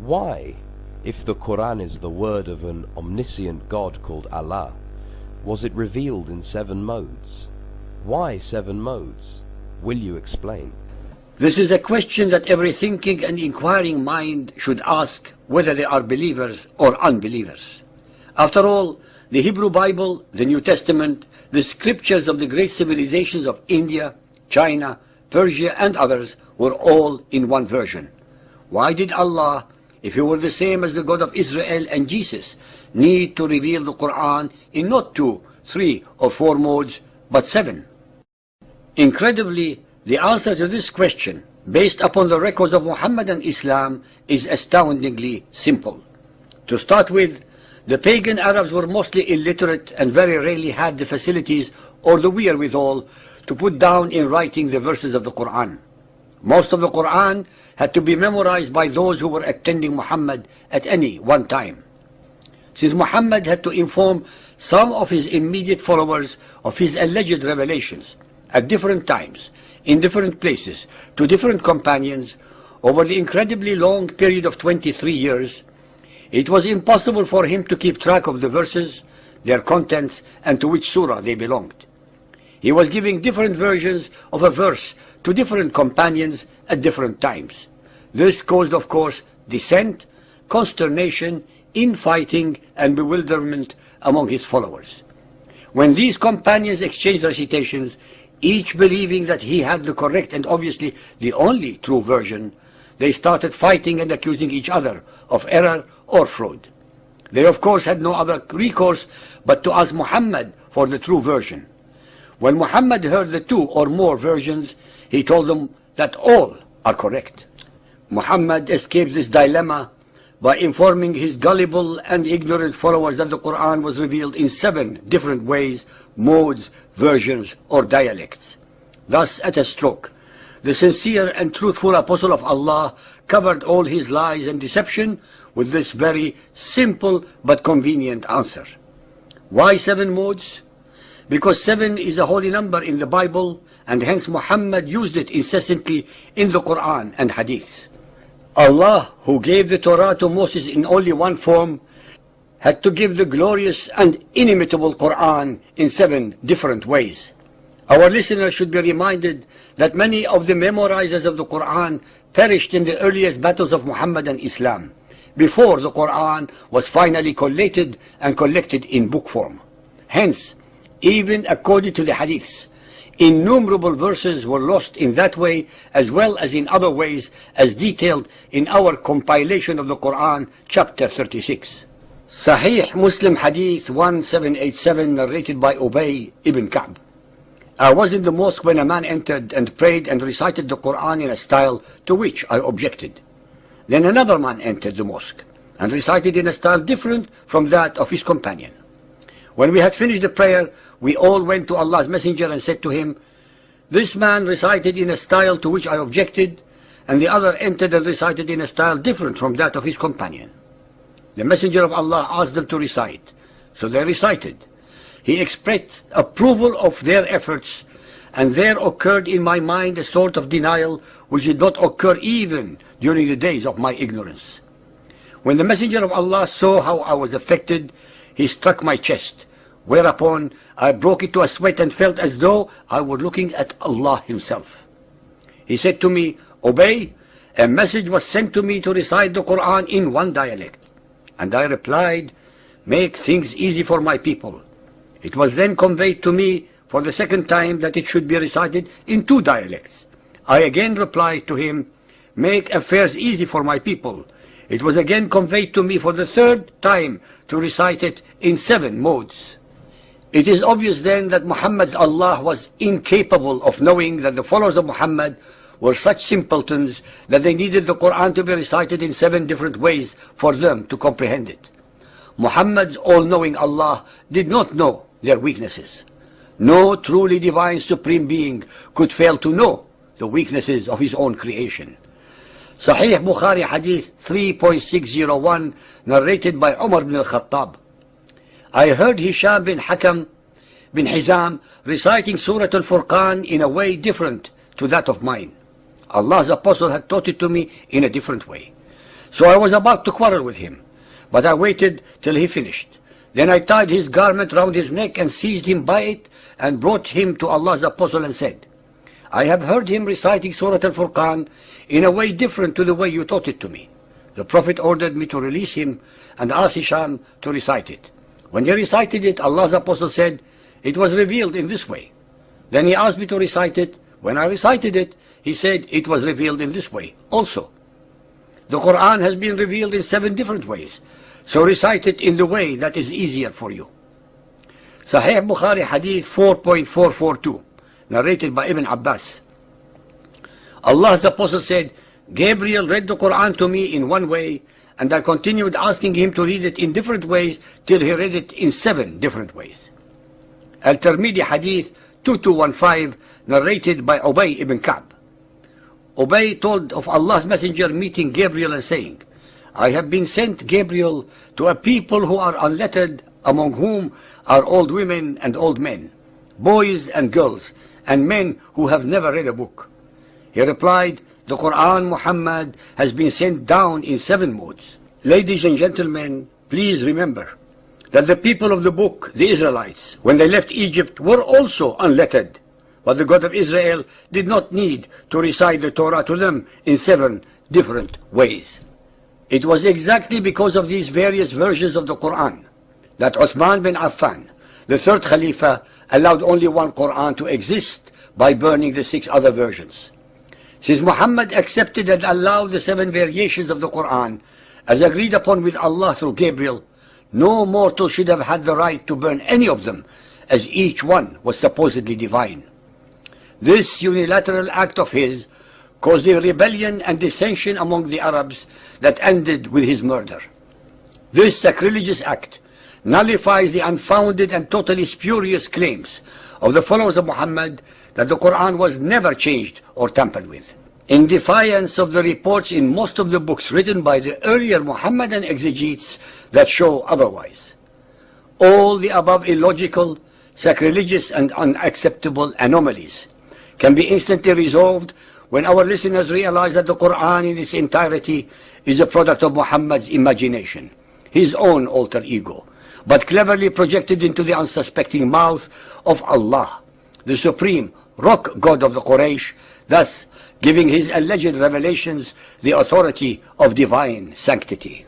Why, if the Quran is the word of an omniscient God called Allah, was it revealed in 7 modes? Why 7 modes? Will you explain? This is a question that every thinking and inquiring mind should ask, whether they are believers or unbelievers. After all, the Hebrew Bible, the New Testament, the scriptures of the great civilizations of India, China, Persia and others were all in one version. Why did Allah, if He were the same as the God of Israel and Jesus, need to reveal the Quran in not 2, 3 or 4 modes, but 7? Incredibly, the answer to this question, based upon the records of Muhammad and Islam, is astoundingly simple. To start with, the pagan Arabs were mostly illiterate and very rarely had the facilities or the wherewithal to put down in writing the verses of the Quran. Most of the Quran had to be memorized by those who were attending Muhammad at any one time. Since Muhammad had to inform some of his immediate followers of his alleged revelations at different times, in different places, to different companions, over the incredibly long period of 23 years, it was impossible for him to keep track of the verses, their contents, and to which surah they belonged. He was giving different versions of a verse to different companions at different times. This caused, of course, dissent, consternation, infighting, and bewilderment among his followers. When these companions exchanged recitations, each believing that he had the correct and obviously the only true version, they started fighting and accusing each other of error or fraud. They of course had no other recourse but to ask Muhammad for the true version. When Muhammad heard the 2 or more versions, he told them that all are correct. Muhammad escaped this dilemma by informing his gullible and ignorant followers that the Quran was revealed in 7 different ways, modes, versions, or dialects. Thus, at a stroke, the sincere and truthful apostle of Allah covered all his lies and deception with this very simple but convenient answer. Why 7 modes? Because 7 is a holy number in the Bible, and hence Muhammad used it incessantly in the Quran and Hadith. Allah, who gave the Torah to Moses in only one form, had to give the glorious and inimitable Quran in 7 different ways. Our listeners should be reminded that many of the memorizers of the Quran perished in the earliest battles of Muhammad and Islam, before the Quran was finally collated and collected in book form. Hence, even according to the Hadiths, innumerable verses were lost in that way as well as in other ways, as detailed in our compilation of the Quran, chapter 36. Sahih Muslim Hadith 1787, narrated by Ubay ibn Ka'b. I was in the mosque when a man entered and prayed and recited the Quran in a style to which I objected. Then another man entered the mosque and recited in a style different from that of his companion. When we had finished the prayer, we all went to Allah's Messenger and said to him, "This man recited in a style to which I objected, and the other entered and recited in a style different from that of his companion." The Messenger of Allah asked them to recite, so they recited. He expressed approval of their efforts, and there occurred in my mind a sort of denial which did not occur even during the days of my ignorance. When the Messenger of Allah saw how I was affected, he struck my chest, whereupon I broke into a sweat and felt as though I were looking at Allah Himself. He said to me, "Obey, a message was sent to me to recite the Quran in one dialect." And I replied, "Make things easy for my people." It was then conveyed to me for the second time that it should be recited in 2 dialects. I again replied to him, "Make affairs easy for my people." It was again conveyed to me for the 3rd time to recite it in 7 modes. It is obvious then that Muhammad's Allah was incapable of knowing that the followers of Muhammad were such simpletons that they needed the Quran to be recited in 7 different ways for them to comprehend it. Muhammad's all-knowing Allah did not know their weaknesses. No truly divine supreme being could fail to know the weaknesses of his own creation. Sahih Bukhari Hadith 3.601, narrated by Umar bin al-Khattab. I heard Hisham bin Hakam bin Hizam reciting Surah Al-Furqan in a way different to that of mine. Allah's Apostle had taught it to me in a different way. So I was about to quarrel with him, but I waited till he finished. Then I tied his garment round his neck and seized him by it and brought him to Allah's Apostle and said, I have heard him reciting Surah Al-Furqan in a way different to the way you taught it to me. The Prophet ordered me to release him and asked Hisham to recite it. When he recited it, Allah's Apostle said, it was revealed in this way. Then he asked me to recite it. When I recited it, he said it was revealed in this way also. The Quran has been revealed in 7 different ways, so recite it in the way that is easier for you. Sahih Bukhari Hadith 4.442, narrated by Ibn Abbas. Allah's Apostle said, Gabriel read the Quran to me in one way, and I continued asking him to read it in different ways till he read it in 7 different ways. Al-Tirmidhi Hadith 2215, narrated by Ubay ibn Ka'b. Ubay told of Allah's Messenger meeting Gabriel and saying, I have been sent, Gabriel, to a people who are unlettered, among whom are old women and old men, boys and girls, and men who have never read a book. He replied, the Quran, Muhammad, has been sent down in 7 modes. Ladies and gentlemen, please remember that the people of the book, the Israelites, when they left Egypt, were also unlettered. But the God of Israel did not need to recite the Torah to them in 7 different ways. It was exactly because of these various versions of the Quran that Uthman bin Affan, the 3rd Khalifa, allowed only one Quran to exist by burning the 6 other versions. Since Muhammad accepted and allowed the 7 variations of the Quran as agreed upon with Allah through Gabriel, no mortal should have had the right to burn any of them, as each one was supposedly divine. This unilateral act of his caused a rebellion and dissension among the Arabs that ended with his murder. This sacrilegious act nullifies the unfounded and totally spurious claims of the followers of Muhammad that the Quran was never changed or tampered with. In defiance of the reports in most of the books written by the earlier Muhammadan exegetes that show otherwise. All the above illogical, sacrilegious and unacceptable anomalies can be instantly resolved when our listeners realize that the Quran in its entirety is a product of Muhammad's imagination, his own alter ego, but cleverly projected into the unsuspecting mouth of Allah, the supreme rock god of the Quraysh, thus giving his alleged revelations the authority of divine sanctity.